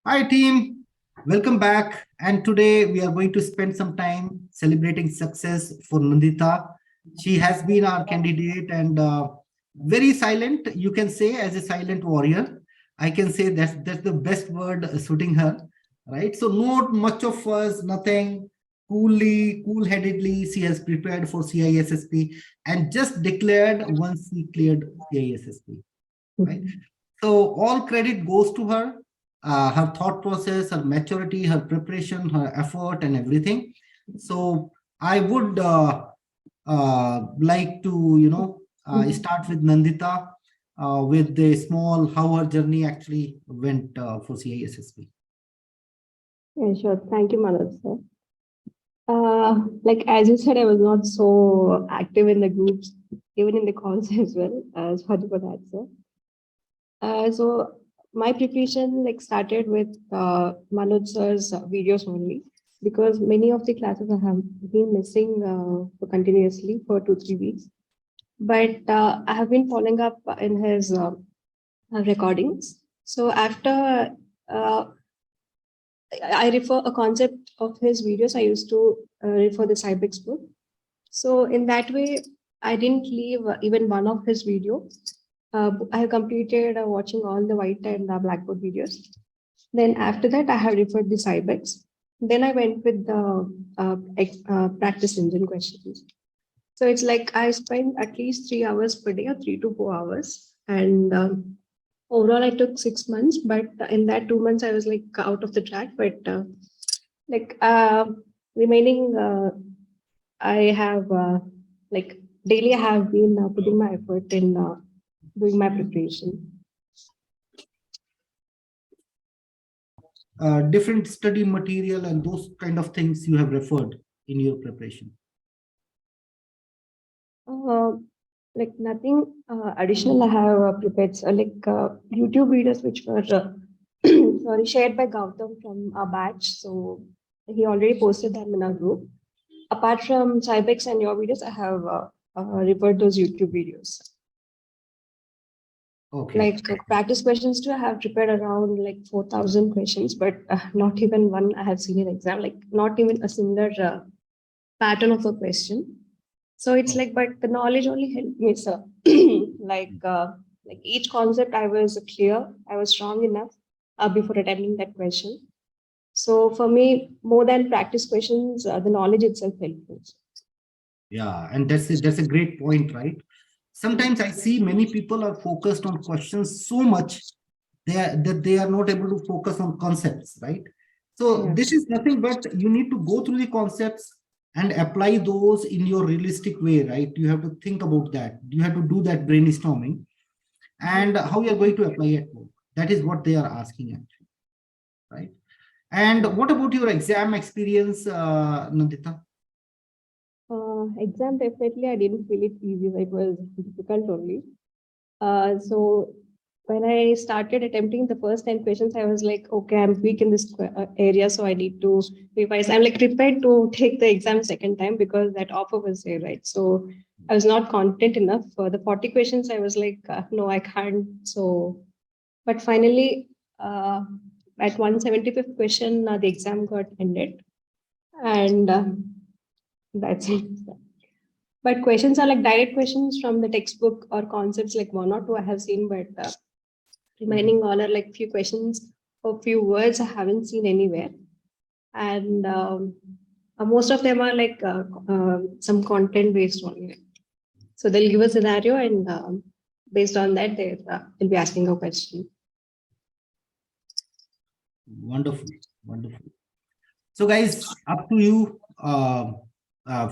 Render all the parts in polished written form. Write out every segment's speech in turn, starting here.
Hi team, welcome back. And today we are going to spend some time celebrating success for Nandita. She has been our candidate and very silent, you can say, as a silent warrior. I can say that's the best word suiting her, right? So not much of us, nothing. Cool-headedly, she has prepared for CISSP and just declared once she cleared CISSP, right? So all credit goes to her, her thought process, her maturity, her preparation, her effort, and everything. So I would like to, start with Nandita with the small how her journey actually went for CISSP. Yeah, sure. Thank you, Manoj, sir. Like as you said, I was not so active in the groups, even in the calls as well. Sorry for that, sir. So my preparation started with Manoj sir's videos only, because many of the classes I have been missing for continuously for 2-3 weeks. But I have been following up in his recordings. So after I refer a concept of his videos, I used to refer the Cybex book. So in that way, I didn't leave even one of his videos. I have completed watching all the white and blackboard videos. Then after that, I have referred the Cybex. Then I went with the practice engine questions. So it's like I spend at least 3 hours per day or 3 to 4 hours. And overall, I took 6 months, but in that 2 months, I was out of the track. But remaining, I have daily, I have been putting my effort in doing my preparation. Different study material and those kind of things you have referred in your preparation. Nothing additional I have prepared. So YouTube videos which were sorry, shared by Gautam from our batch. So he already posted them in our group. Apart from Cybex and your videos, I have referred those YouTube videos. Okay. Practice questions too, I have prepared around 4,000 questions, but not even one I have seen in exam. Not even a similar pattern of a question. So it's but the knowledge only helped me, sir. Each concept I was clear, I was strong enough before attempting that question. So for me, more than practice questions, the knowledge itself helped me. Yeah, and that's a great point, right? Sometimes I see many people are focused on questions so much that they are not able to focus on concepts, right? So this is nothing but you need to go through the concepts and apply those in your realistic way, right? You have to think about that. You have to do that brainstorming and how you're going to apply it. That is what they are asking actually, right? And what about your exam experience, Nandita? Exam, definitely, I didn't feel it easy. It was difficult only. So when I started attempting the first 10 questions, I was okay, I'm weak in this area, so I need to revise. I'm prepared to take the exam second time because that offer was there, right? So I was not confident enough. For the 40 questions, I was no, I can't. So, but finally, at 175th question, the exam got ended. And that's it. But questions are direct questions from the textbook or concepts, one or two I have seen, but remaining all are few questions or few words I haven't seen anywhere. And most of them are some content based only. So they'll give a scenario and based on that, they'll be asking a question. Wonderful, wonderful. So guys, up to you.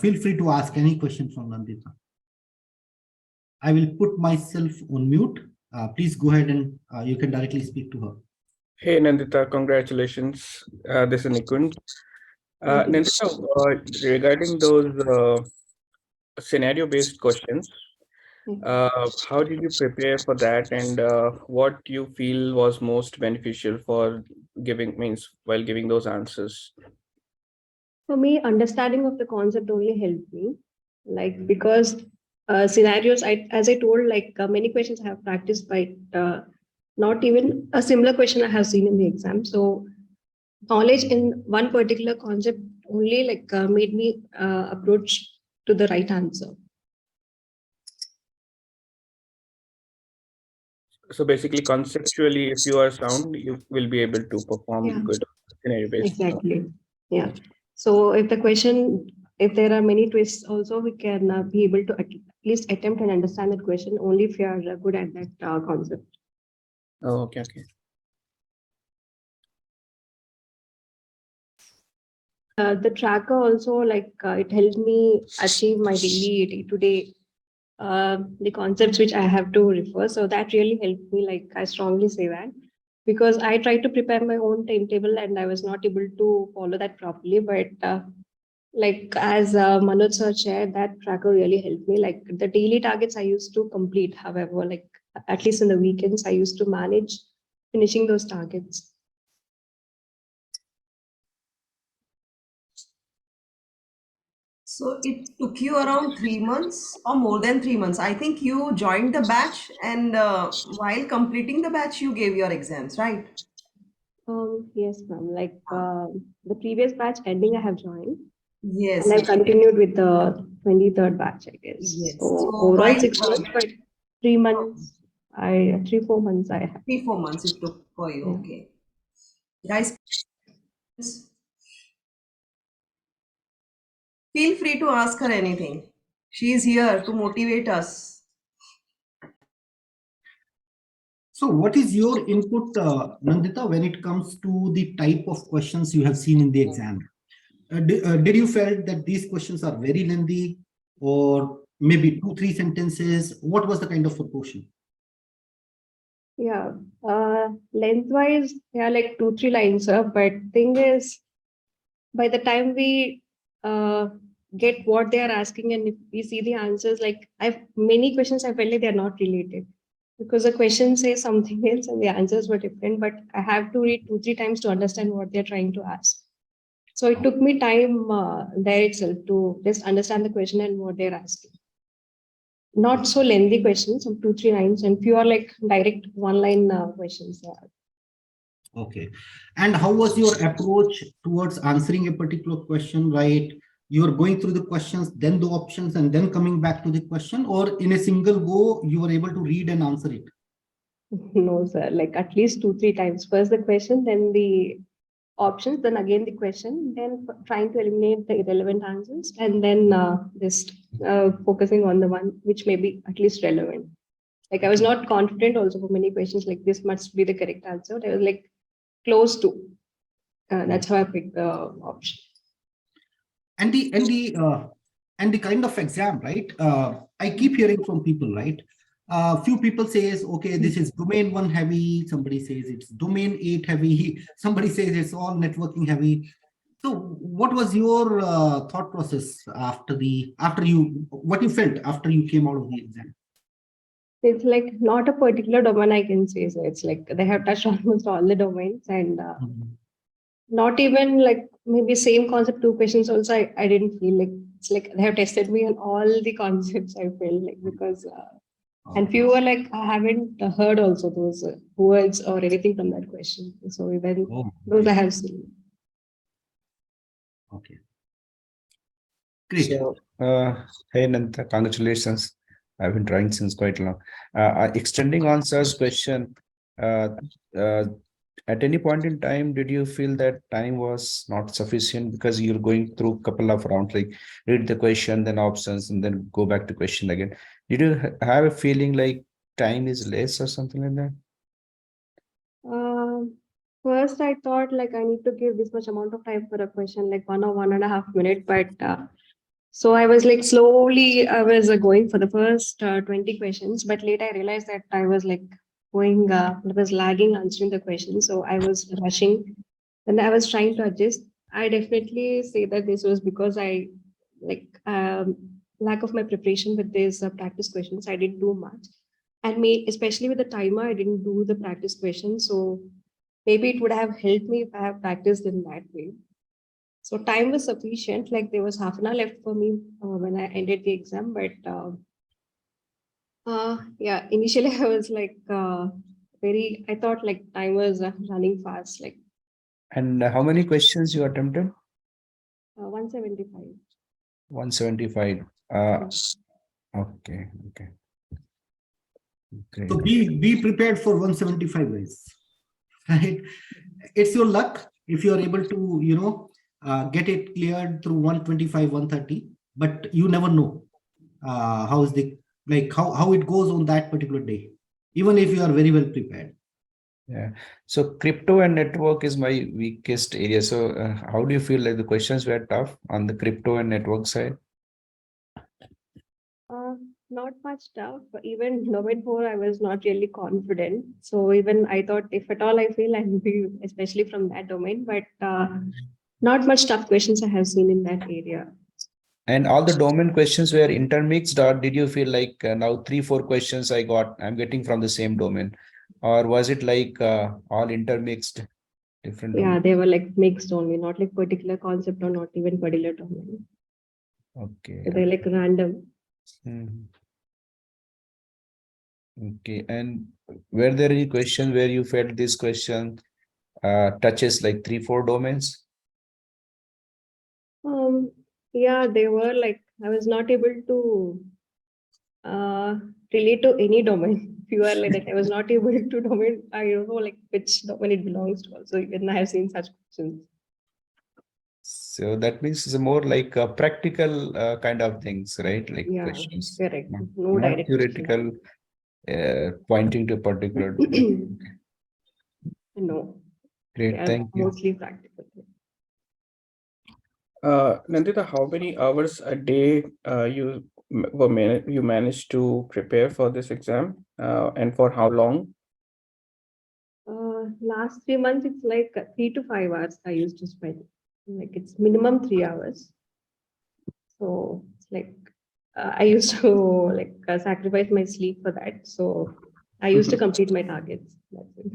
Feel free to ask any question from Nandita. I will put myself on mute. Please go ahead and you can directly speak to her. Hey Nandita, congratulations. This is Nikund. Nandita, regarding those scenario-based questions, how did you prepare for that, and what you feel was most beneficial for while giving those answers? For me, understanding of the concept only helped me, because scenarios, as I told, many questions I have practiced, but not even a similar question I have seen in the exam. So knowledge in one particular concept only made me approach to the right answer. So basically, conceptually, if you are sound, you will be able to perform good scenario-based. Exactly. Yeah. So if there are many twists also, we can be able to at least attempt and understand that question only if you are good at that concept. Oh, okay, okay. The tracker also it helped me achieve my daily day-to-day the concepts which I have to refer. So that really helped me. I strongly say that because I tried to prepare my own timetable and I was not able to follow that properly. But as Manoj sir shared, that tracker really helped me. Like the daily targets I used to complete. However, at least in the weekends, I used to manage finishing those targets. So it took you around 3 months or more than 3 months. I think you joined the batch and while completing the batch, you gave your exams, right? Yes, ma'am. The previous batch ending, I have joined. Yes. And I continued with the 23rd batch, I guess. Yes. So So overall while 6 months, but 3 months, 3-4 months I have. 3-4 months it took for you. Yeah. Okay. Guys, feel free to ask her anything. She is here to motivate us. So what is your input, Nandita, when it comes to the type of questions you have seen in the exam? Did you felt that these questions are very lengthy or maybe 2-3 sentences? What was the kind of proportion? Yeah. Lengthwise, yeah, 2-3 lines up. But thing is, by the time we get what they are asking and if we see the answers, many questions I felt like they're not related. Because the question says something else and the answers were different, but I have to read 2-3 times to understand what they're trying to ask. So it took me time there itself to just understand the question and what they're asking. Not so lengthy questions, some 2-3 lines, and few are direct one-line questions. Okay. And how was your approach towards answering a particular question, right? You're going through the questions, then the options, and then coming back to the question, or in a single go, you were able to read and answer it? No, sir, at least 2-3 times. First the question, then the options, then again the question, then trying to eliminate the irrelevant answers, and then just focusing on the one which may be at least relevant. I was not confident also for many questions, this must be the correct answer. I was close to. That's how I picked the option. And the kind of exam, right? I keep hearing from people, right? Few people says, okay, this is domain 1 heavy. Somebody says it's domain 8 heavy. Somebody says it's all networking heavy. So what was your thought process what you felt after you came out of the exam? It's not a particular domain I can say. So it's they have touched almost all the domains and not even maybe same concept 2 questions also. I didn't feel it's they have tested me on all the concepts. I felt because and few were I haven't heard also those words or anything from that question. So even those I have seen. Okay. Great. So, hey Nandita, congratulations. I've been trying since quite long. Extending on sir's question, at any point in time, did you feel that time was not sufficient because you're going through a couple of rounds, like read the question, then options, and then go back to question again? Did you have a feeling like time is less or something like that? First, I thought I need to give this much amount of time for a question, 1 or 1.5 minutes, but so I was slowly, I was going for the first 20 questions, but later I realized that I was going, I was lagging answering the question. So I was rushing and I was trying to adjust. I definitely say that this was because I lack of my preparation with these practice questions. I didn't do much. And especially with the timer, I didn't do the practice questions. So maybe it would have helped me if I have practiced in that way. So time was sufficient. There was half an hour left for me when I ended the exam. But yeah, initially I was I thought like time was running fast, like And how many questions you attempted? 175. 175. Yeah. Okay. Great. So be prepared for 175 guys, right? It's your luck if you are able to, get it cleared through 125, 130, but you never know how is the how it goes on that particular day, even if you are very well prepared. Yeah. So crypto and network is my weakest area. So how do you feel like the questions were tough on the crypto and network side? Not much tough. Even domain 4, I was not really confident. So even I thought if at all I fail, I'll be especially from that domain. But not much tough questions I have seen in that area. And all the domain questions were intermixed, or did you feel like now 3-4 questions I'm getting from the same domain, or was it like all intermixed, different Yeah, domain? they were like mixed only, not like particular concept or not even particular domain. Okay. So they're like random. Mhm. Okay. And were there any questions where you felt this question touches like 3-4 domains? Yeah, they were like I was not able to relate to any domain. If you are like that, I was not able to domain. I don't know like which domain it belongs to. Also, even I have seen such questions. So that means it's more like practical kind of things, right? Like Yeah, questions, correct. not, No not direct questions. theoretical, pointing to a particular domain. No, they Great, are thank you. mostly practical. Nandita, how many hours a day you managed to prepare for this exam, and for how long? Last 3 months, it's like 3 to 5 hours I used to spend. Like it's minimum 3 hours. So it's like I used to like sacrifice my sleep for that. So I used to complete my targets. That's it.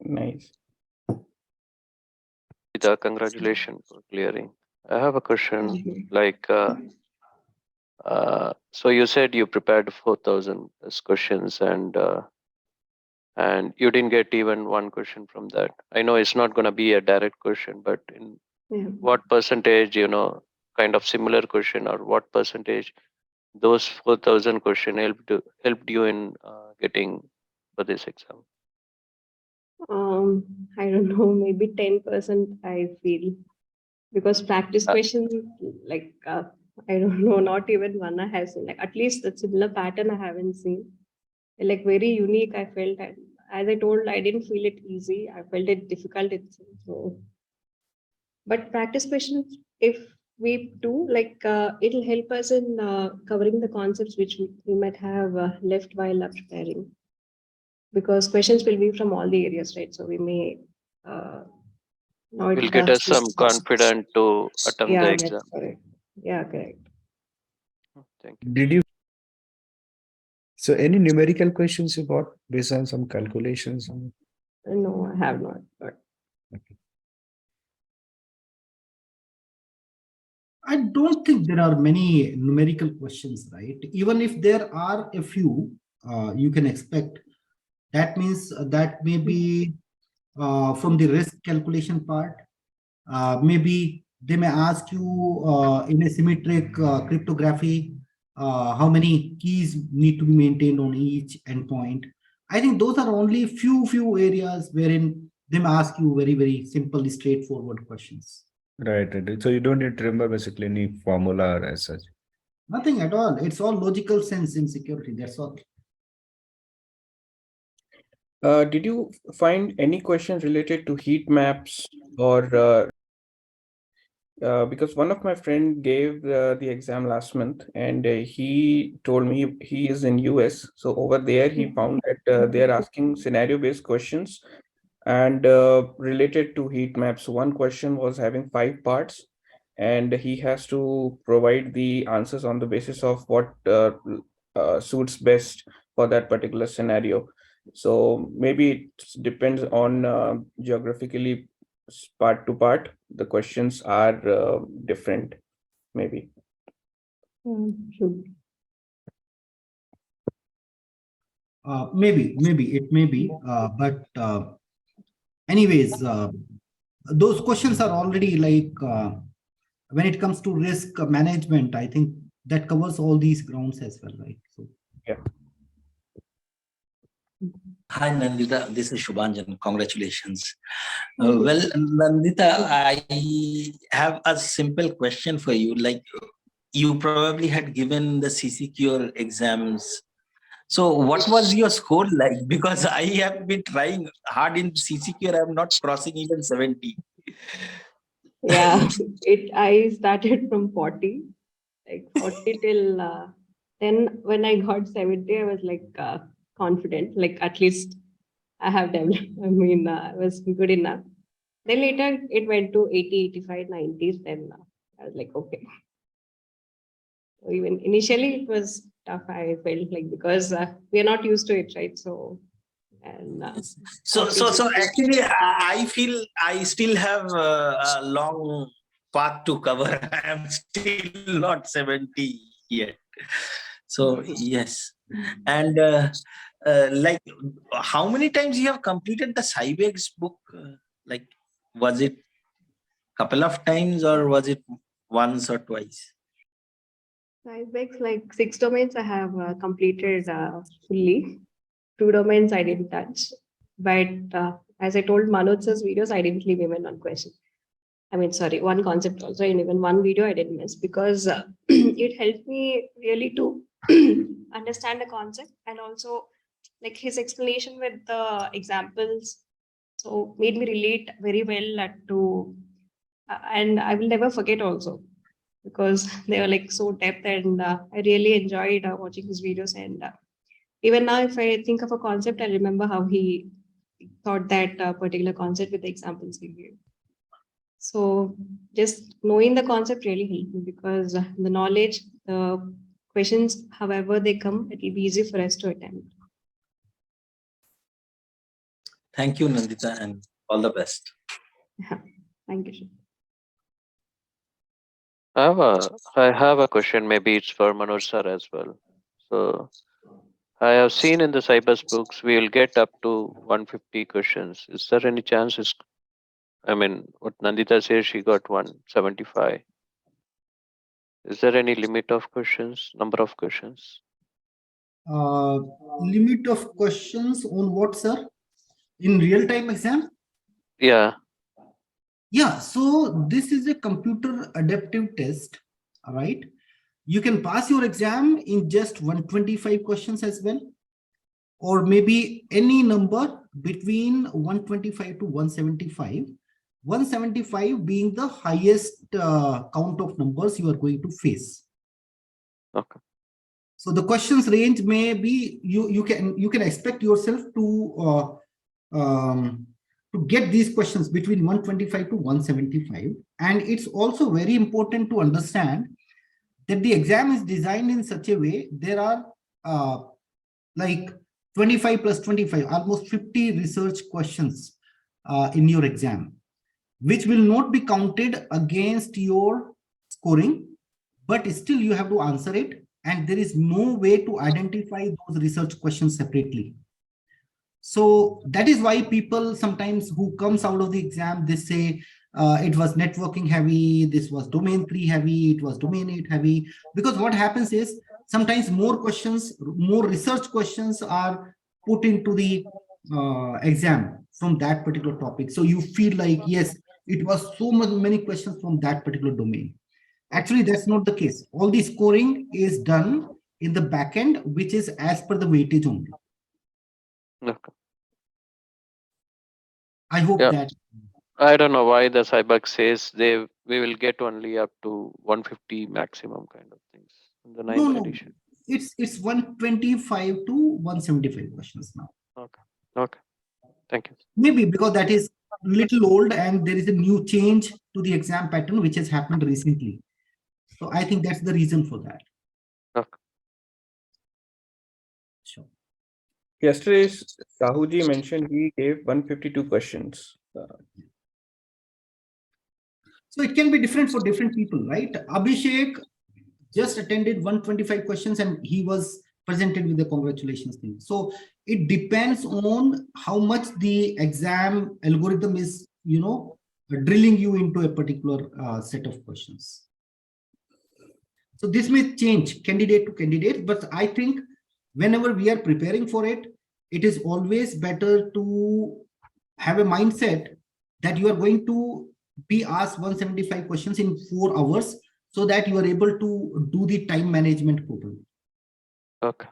Nice. Congratulations for clearing. I have a question. Thank you. Like, so you said you prepared 4,000 questions, and you didn't get even one question from that. I know it's not going to be a direct question, but in Yeah. what percentage, kind of similar question, or what percentage those 4,000 question helped you in getting for this exam? I don't know, maybe 10% I feel because practice Uh, questions like I don't know, not even one I have seen. Like at least the similar pattern I haven't seen. Like very unique, I felt. And as I told, I didn't feel it easy. I felt it difficult itself. So, but practice questions, if we do, like it'll help us in covering the concepts which we might have left while preparing. Because questions will be from all the areas, right? So we may not will get us some confidence to attempt the yeah, exam. that's correct. Yeah, correct. Thank you. Did you? So any numerical questions you got based on some calculations? No, I have not. But Okay. I don't think there are many numerical questions, right? Even if there are a few, you can expect. That means that maybe from the risk calculation part, maybe they may ask you in a symmetric cryptography, how many keys need to be maintained on each endpoint. I think those are only few areas wherein they may ask you very simple, straightforward questions. Right. So you don't need to remember basically any formula or as such. Nothing at all. It's all logical sense in security. That's all. Did you find any questions related to heat maps or because one of my friend gave the exam last month, and he told me he is in US. So over there, he found that they are asking scenario-based questions and related to heat maps. One question was having 5 parts, and he has to provide the answers on the basis of what suits best for that particular scenario. So maybe it depends on geographically part to part. The questions are different, maybe. true. Maybe it may be, but anyways, those questions are already like when it comes to risk management, I think that covers all these grounds as well, right? So Yeah. Hi, Nandita. This is Shubhanjan. Congratulations. Well, Nandita, I have a simple question for you. Like, you probably had given the CCQ exams. So what was your score like? Because I have been trying hard in CCQ. I'm not crossing even 70. Yeah, I started from 40, like 40 till then when I got 70, I was like confident, like at least I have developed. I mean, I was good enough. Then later it went to 80, 85, 90s. Then I was like, okay. So even initially it was tough, I felt like, because we are not used to it, right? So, and So actually, I feel I still have a long path to cover. I am still not 70 yet. So yes, and like, how many times you have completed the Cybex book? Like, was it couple of times or was it once or twice? Cybex, like 6 domains I have completed fully. 2 domains I didn't touch. But as I told Manoj's videos, I didn't leave even one question. I mean, sorry, one concept also, and even one video I didn't miss, because it helped me really to understand the concept, and also like his explanation with the examples. So made me relate very well to, and I will never forget also, because they were like so depth, and I really enjoyed watching his videos. And even now, if I think of a concept, I remember how he thought that particular concept with the examples he gave. So just knowing the concept really helped me, because the knowledge, the questions, however they come, it will be easy for us to attempt. Thank you, Nandita, and all the best. Thank you. Shiv. I have a question. Maybe it's for Manoj sir as well. So I have seen in the CISSP books we will get up to 150 questions. Is there any chance? I mean, what Nandita says, she got 175. Is there any limit of questions, number of questions? limit of questions on what, sir? In real-time exam? Yeah. Yeah, so this is a computer adaptive test, all right? You can pass your exam in just 125 questions as well, or maybe any number between 125 to 175, 175 being the highest count of numbers you are going to face. Okay. So the questions range may be, you can expect yourself to get these questions between 125 to 175. And it's also very important to understand that the exam is designed in such a way, there are like 25 plus 25, almost 50 research questions in your exam, which will not be counted against your scoring, but still you have to answer it. And there is no way to identify those research questions separately. So that is why people sometimes who comes out of the exam, they say it was networking heavy, this was domain 3 heavy, it was domain 8 heavy. Because what happens is sometimes more questions, more research questions are put into the exam from that particular topic. So you feel like, yes, it was so many questions from that particular domain. Actually, that's not the case. All the scoring is done in the back end, which is as per the weightage only. Okay. I hope that. I don't know why the Cybex says we will get only up to 150 maximum kind of things in the ninth edition. It's 125 to 175 questions now. Okay. Okay. Thank you. Maybe because that is little old and there is a new change to the exam pattern which has happened recently. So I think that's the reason for that. Okay. Sure. Yesterday, Sahuji mentioned he gave 152 questions. So it can be different for different people, right? Abhishek just attended 125 questions and he was presented with the congratulations thing. So it depends on how much the exam algorithm is, drilling you into a particular set of questions. So this may change candidate to candidate, but I think whenever we are preparing for it, it is always better to have a mindset that you are going to be asked 175 questions in 4 hours, so that you are able to do the time management properly. Okay.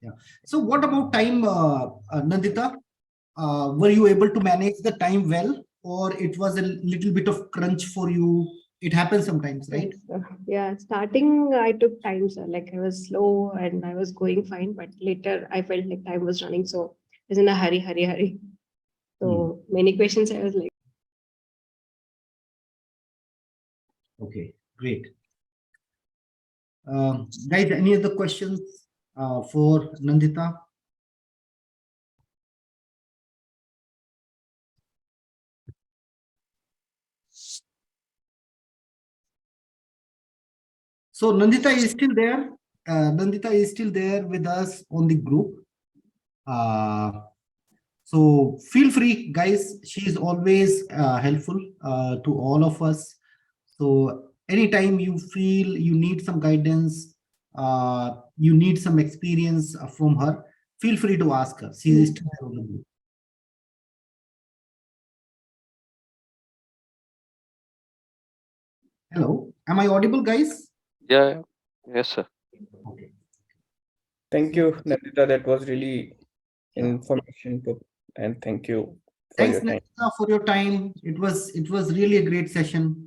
Yeah. So what about time, Nandita? Were you able to manage the time well, or it was a little bit of crunch for you? It happens sometimes, right? Yes, yeah, starting I took time, sir. Like I was slow and I was going fine, but later I felt like time was running, so I was in a hurry. So many questions I was like, Okay, great. Guys, any other questions for Nandita? So Nandita is still there. Nandita is still there with us on the group. So feel free, guys. She is always helpful to all of us. So anytime you feel you need some guidance, you need some experience from her, feel free to ask her. She is still there on the group. Hello, am I audible, guys? Yeah. Yes, sir. Okay. Thank you, Nandita. That was really information, and thank you for Thanks, your time. Nandita, for your time. It was really a great session.